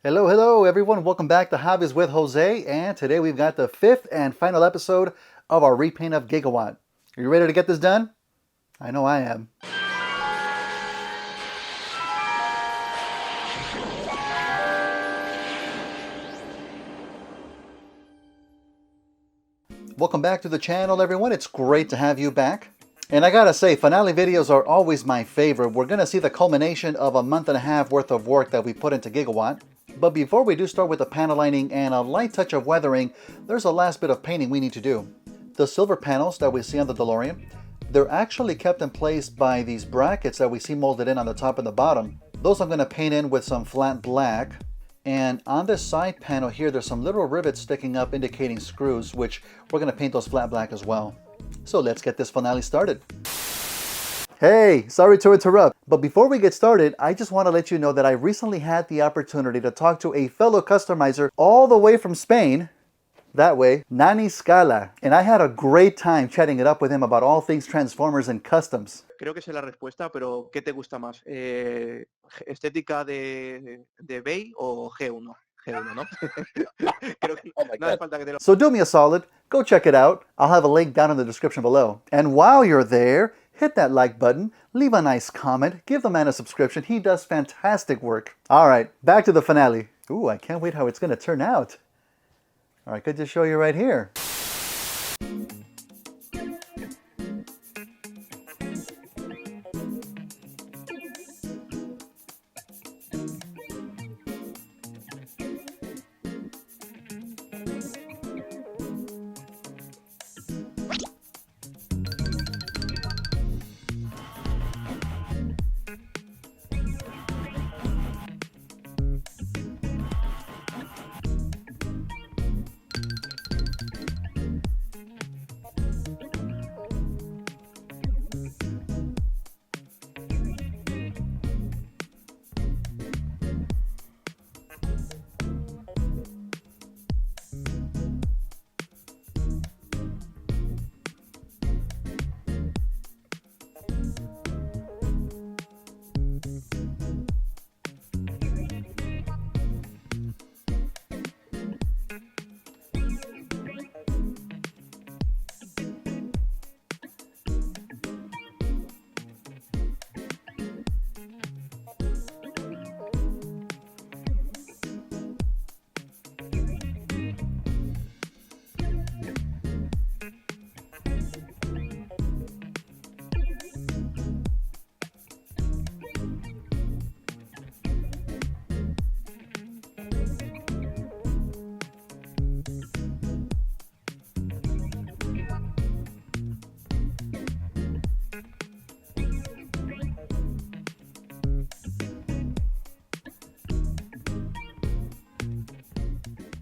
Hello, hello everyone. Welcome back to Hobbies with Jose, and today we've got the fifth and final episode of our repaint of Gigawatt. Are you ready to get this done? I know I am. Welcome back to the channel, everyone. It's great to have you back. And I gotta say, finale videos are always my favorite. We're gonna see the culmination of a month and a half worth of work that we put into Gigawatt. But before we do start with the panel lining and a light touch of weathering, there's a last bit of painting we need to do. The silver panels that we see on the DeLorean, they're actually kept in place by these brackets that we see molded in on the top and the bottom. Those I'm gonna paint in with some flat black. And on this side panel here, there's some little rivets sticking up indicating screws, which we're gonna paint those flat black as well. So let's get this finale started. Hey, sorry to interrupt, but before we get started, I just want to let you know that I recently had the opportunity to talk to a fellow customizer all the way from Spain, that way, Nani Scala, and I had a great time chatting it up with him about all things Transformers and customs. Creo que sé la respuesta, pero ¿qué te gusta más? ¿Estética de Bay o G1? G1, ¿no? Creo que no hace falta que te lo... So do me a solid, go check it out. I'll have a link down in the description below. And while you're there, hit that like button, leave a nice comment, give the man a subscription. He does fantastic work. All right, back to the finale. Ooh, I can't wait how it's gonna turn out. All right, good to show you right here.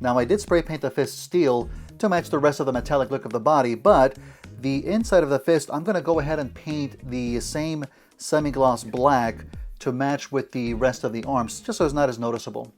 Now I did spray paint the fist steel to match the rest of the metallic look of the body, but the inside of the fist, I'm gonna go ahead and paint the same semi-gloss black to match with the rest of the arms, just so it's not as noticeable.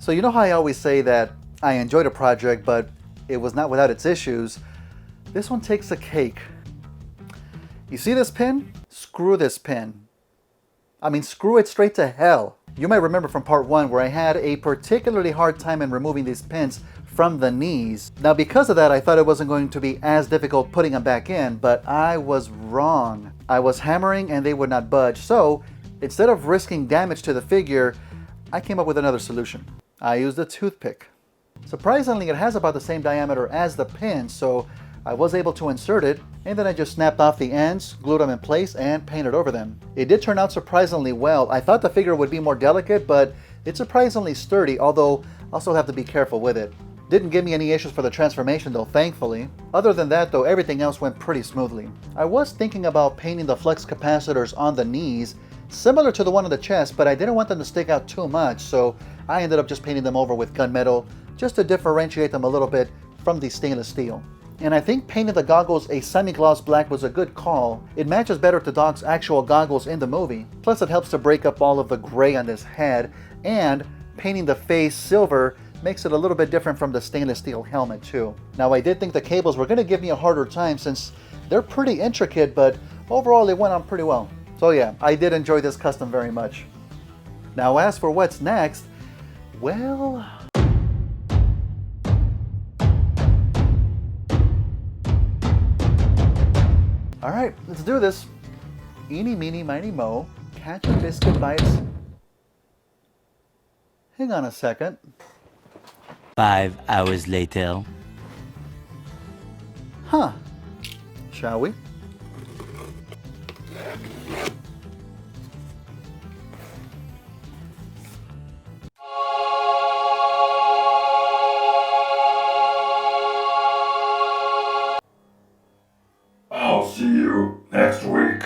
So you know how I always say that I enjoyed a project, but it was not without its issues? This one takes a cake. You see this pin? Screw this pin. I mean, screw it straight to hell. You might remember from part 1 where I had a particularly hard time in removing these pins from the knees. Now because of that, I thought it wasn't going to be as difficult putting them back in, but I was wrong. I was hammering and they would not budge, so instead of risking damage to the figure, I came up with another solution. I used a toothpick. Surprisingly, it has about the same diameter as the pin, so I was able to insert it, and then I just snapped off the ends, glued them in place, and painted over them. It did turn out surprisingly well. I thought the figure would be more delicate, but it's surprisingly sturdy, although I'll still have to be careful with it. Didn't give me any issues for the transformation though, thankfully. Other than that though, everything else went pretty smoothly. I was thinking about painting the flex capacitors on the knees, similar to the one on the chest, but I didn't want them to stick out too much, so I ended up just painting them over with gunmetal, just to differentiate them a little bit from the stainless steel. And I think painting the goggles a semi-gloss black was a good call. It matches better to Doc's actual goggles in the movie. Plus it helps to break up all of the gray on his head, and painting the face silver makes it a little bit different from the stainless steel helmet too. Now I did think the cables were going to give me a harder time since they're pretty intricate, but overall it went on pretty well. So yeah, I did enjoy this custom very much. Now as for what's next, well... Alright, let's do this. Eeny, meeny, miny, mo. Catch a biscuit by its... Hang on a second. 5 hours later. Huh. Shall we? I'll see you next week.